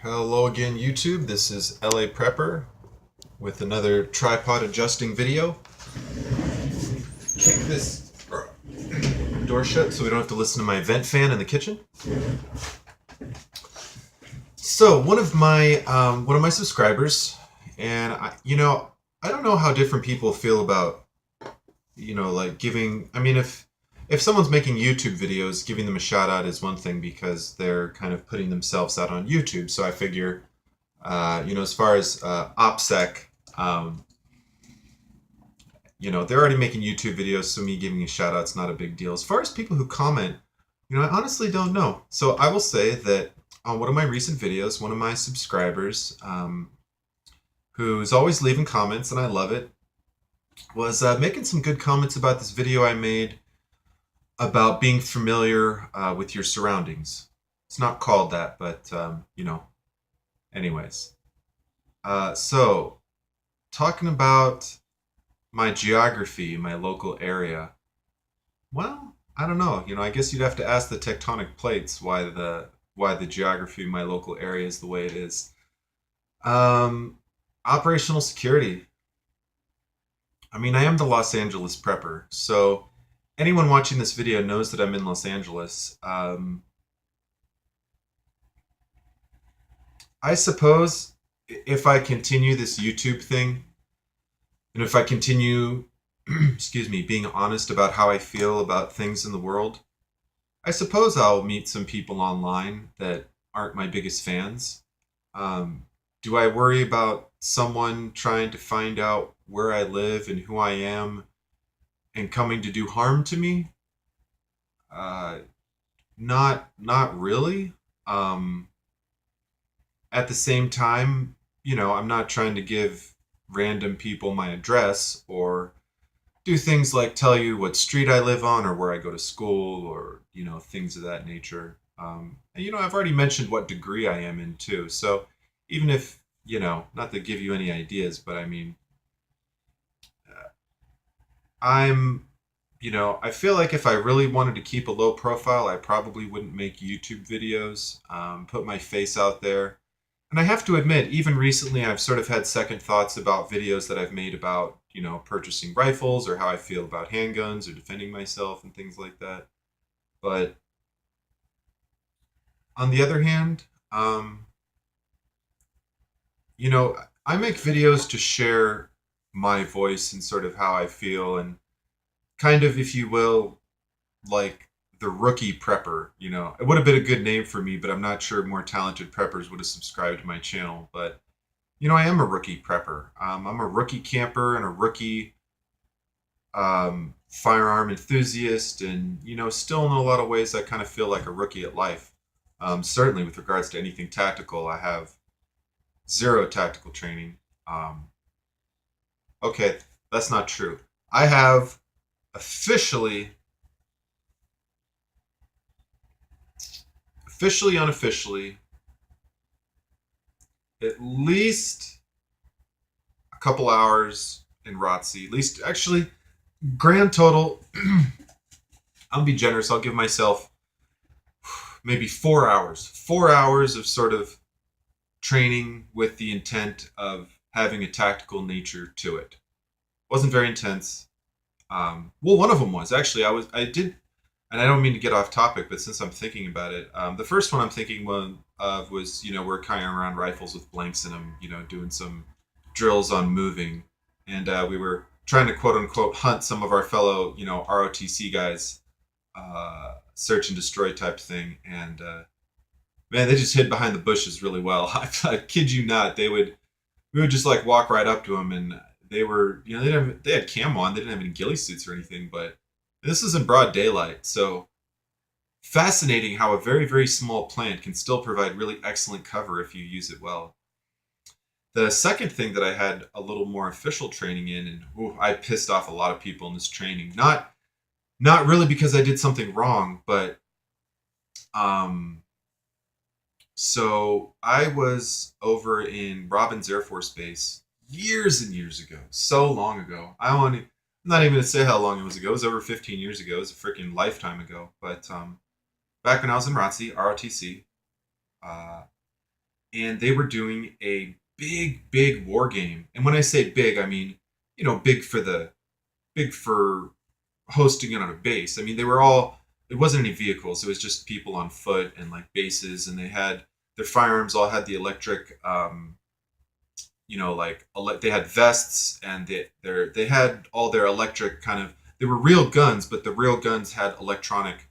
Hello again, YouTube. This is LA Prepper with another tripod adjusting video. Kick this door shut so we don't have to listen to my vent fan in the kitchen. So one of my subscribers, and I don't know how different people feel about like giving. I mean, if someone's making YouTube videos, giving them a shout out is one thing because they're kind of putting themselves out on YouTube. So I figure, as far as OPSEC, they're already making YouTube videos, so me giving a shout out's not a big deal. As far as people who comment, I honestly don't know. So I will say that on one of my recent videos, one of my subscribers, who's always leaving comments, and I love it, was making some good comments about this video I made about being familiar with your surroundings. It's not called that, but anyways. So talking about my geography, my local area. Well, I don't know. I guess you'd have to ask the tectonic plates why the geography of my local area is the way it is. Operational security. I mean, I am the Los Angeles prepper, so anyone watching this video knows that I'm in Los Angeles. I suppose if I continue this YouTube thing, and if I continue, excuse me, being honest about how I feel about things in the world, I suppose I'll meet some people online that aren't my biggest fans. Do I worry about someone trying to find out where I live and who I am and coming to do harm to me? Not really. At the same time, I'm not trying to give random people my address or do things like tell you what street I live on or where I go to school or, things of that nature. And, I've already mentioned what degree I am in too. So even if, not to give you any ideas, but I mean, I'm, I feel like if I really wanted to keep a low profile, I probably wouldn't make YouTube videos, put my face out there. And I have to admit, even recently, I've sort of had second thoughts about videos that I've made about, purchasing rifles or how I feel about handguns or defending myself and things like that. But on the other hand, I make videos to share my voice and sort of how I feel and kind of, if you will, like the rookie prepper. It would have been a good name for me, but I'm not sure more talented preppers would have subscribed to my channel. But I am a rookie prepper. I'm a rookie camper and a rookie firearm enthusiast, and still in a lot of ways I kind of feel like a rookie at life. Certainly with regards to anything tactical, I have zero tactical training. Okay, that's not true. I have officially, unofficially, at least a couple hours in ROTC. At least, actually, grand total, I'll be generous. I'll give myself maybe 4 hours. 4 hours of sort of training with the intent of having a tactical nature to it. Wasn't very intense. Well, one of them was actually I did, and I don't mean to get off topic, but since I'm thinking about it, the first one I'm thinking of was we're carrying around rifles with blanks in them, doing some drills on moving, and we were trying to quote unquote hunt some of our fellow ROTC guys, search and destroy type thing, and man, they just hid behind the bushes really well. I kid you not, we would just like walk right up to them, and they were, they had camo on. They didn't have any ghillie suits or anything, but this is in broad daylight. So fascinating how a very, very small plant can still provide really excellent cover if you use it well. The second thing that I had a little more official training in, and I pissed off a lot of people in this training. Not really because I did something wrong, but so I was over in Robbins Air Force Base years and years ago, so long ago. I'm not even going to say how long it was ago. It was over 15 years ago. It was a freaking lifetime ago. But back when I was in ROTC, and they were doing a big war game. And when I say big, I mean, big for hosting it on a base. I mean, they were all, it wasn't any vehicles. It was just people on foot and like bases, and they had their firearms all had the electric, like they had vests, and they had all their electric kind of. They were real guns, but the real guns had electronic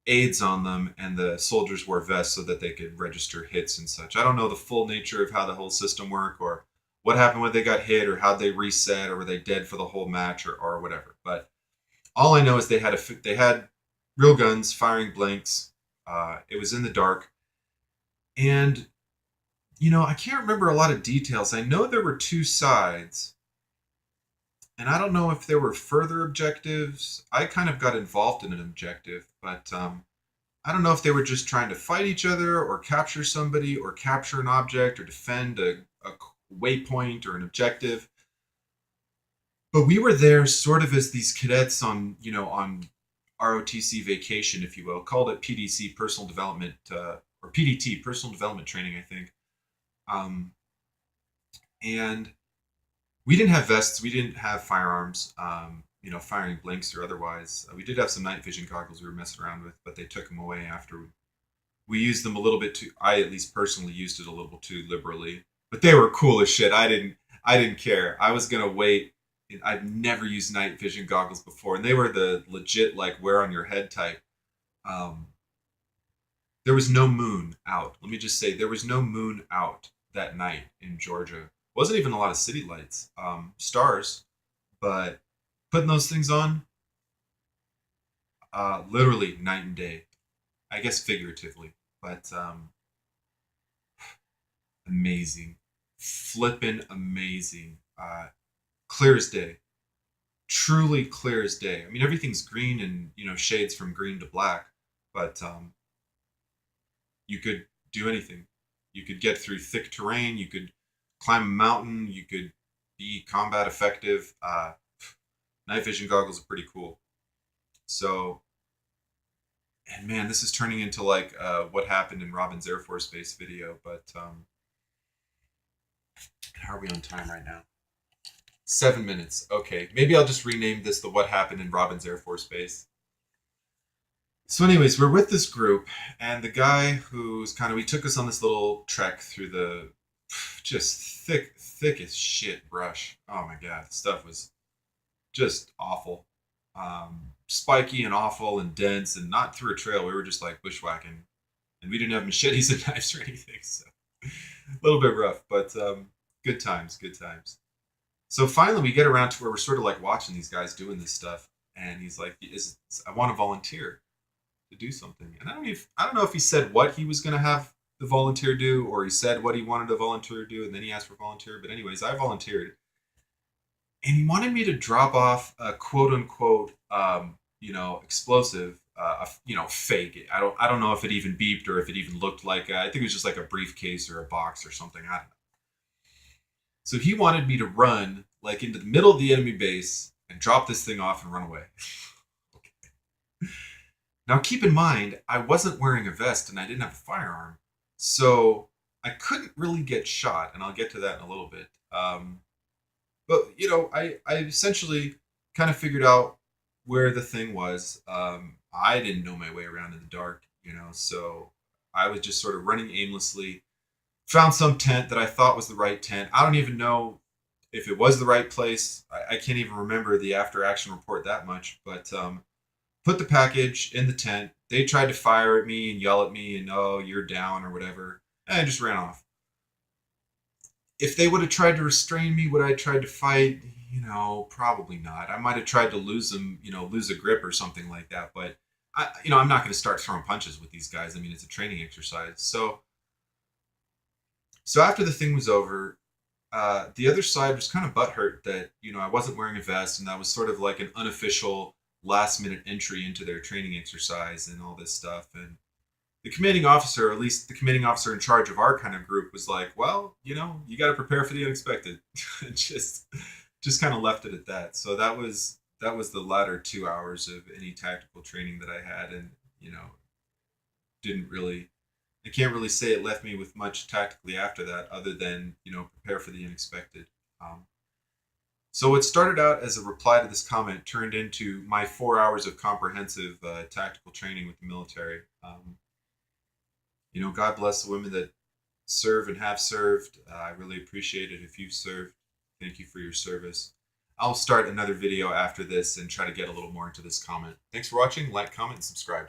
aids on them, and the soldiers wore vests so that they could register hits and such. I don't know the full nature of how the whole system worked, or what happened when they got hit, or how they reset, or were they dead for the whole match, or whatever. But all I know is they had real guns firing blanks. It was in the dark, and I can't remember a lot of details. I know there were two sides, and I don't know if there were further objectives. I kind of got involved in an objective, but I don't know if they were just trying to fight each other, or capture somebody, or capture an object, or defend a waypoint or an objective. But we were there sort of as these cadets on ROTC vacation, if you will. Called it PDC, personal development, or PDT, personal development training, I think. Um, and we didn't have vests, we didn't have firearms, firing blanks or otherwise. We did have some night vision goggles we were messing around with, but they took them away after we used them a little bit too. I at least personally used it a little too liberally, but they were cool as shit. I didn't care. I was gonna wait. I'd never used night vision goggles before, and they were the legit like wear on your head type. Um, there was no moon out. Let me just say there was no moon out that night in Georgia. Wasn't even a lot of city lights, stars, but putting those things on, literally night and day. I guess figuratively, but amazing, flippin' amazing, clear as day, truly clear as day. I mean, everything's green and shades from green to black, but you could do anything. You could get through thick terrain. You could climb a mountain. You could be combat effective. Night vision goggles are pretty cool. So, and man, this is turning into like what happened in Robin's Air Force Base video. But how are we on time right now? 7 minutes. Okay, maybe I'll just rename this the "What Happened in Robin's Air Force Base." So, anyways, we're with this group, and the guy who's he took us on this little trek through the just thick as shit brush. Oh my god, the stuff was just awful, spiky and awful and dense, and not through a trail. We were just like bushwhacking, and we didn't have machetes and knives or anything, so a little bit rough, but good times, good times. So finally, we get around to where we're sort of like watching these guys doing this stuff, and he's like, I want to volunteer to do something. And I don't know if he said what he was going to have the volunteer do, or he said what he wanted the volunteer to do, and then he asked for volunteer. But anyways, I volunteered, and he wanted me to drop off a quote unquote, explosive, fake. I don't know if it even beeped or if it even looked like. I think it was just like a briefcase or a box or something. I don't know. So he wanted me to run like into the middle of the enemy base and drop this thing off and run away. Okay. Now keep in mind, I wasn't wearing a vest and I didn't have a firearm. So I couldn't really get shot, and I'll get to that in a little bit. But I essentially kind of figured out where the thing was. I didn't know my way around in the dark, so I was just sort of running aimlessly. Found some tent that I thought was the right tent. I don't even know if it was the right place. I can't even remember the after action report that much, but put the package in the tent. They tried to fire at me and yell at me and, oh, you're down or whatever. And I just ran off. If they would have tried to restrain me, would I have tried to fight? Probably not. I might have tried to lose a grip or something like that. But I'm not going to start throwing punches with these guys. I mean, it's a training exercise. So after the thing was over, the other side was kind of butthurt that I wasn't wearing a vest, and that was sort of like an unofficial last minute entry into their training exercise and all this stuff. And the commanding officer, or at least the commanding officer in charge of our kind of group, was like, well, you got to prepare for the unexpected. And just kind of left it at that. So that was the latter 2 hours of any tactical training that I had, and didn't really I can't really say it left me with much tactically after that, other than prepare for the unexpected. Um, so what started out as a reply to this comment turned into my 4 hours of comprehensive tactical training with the military. God bless the women that serve and have served. I really appreciate it. If you've served, thank you for your service. I'll start another video after this and try to get a little more into this comment. Thanks for watching. Like, comment, and subscribe.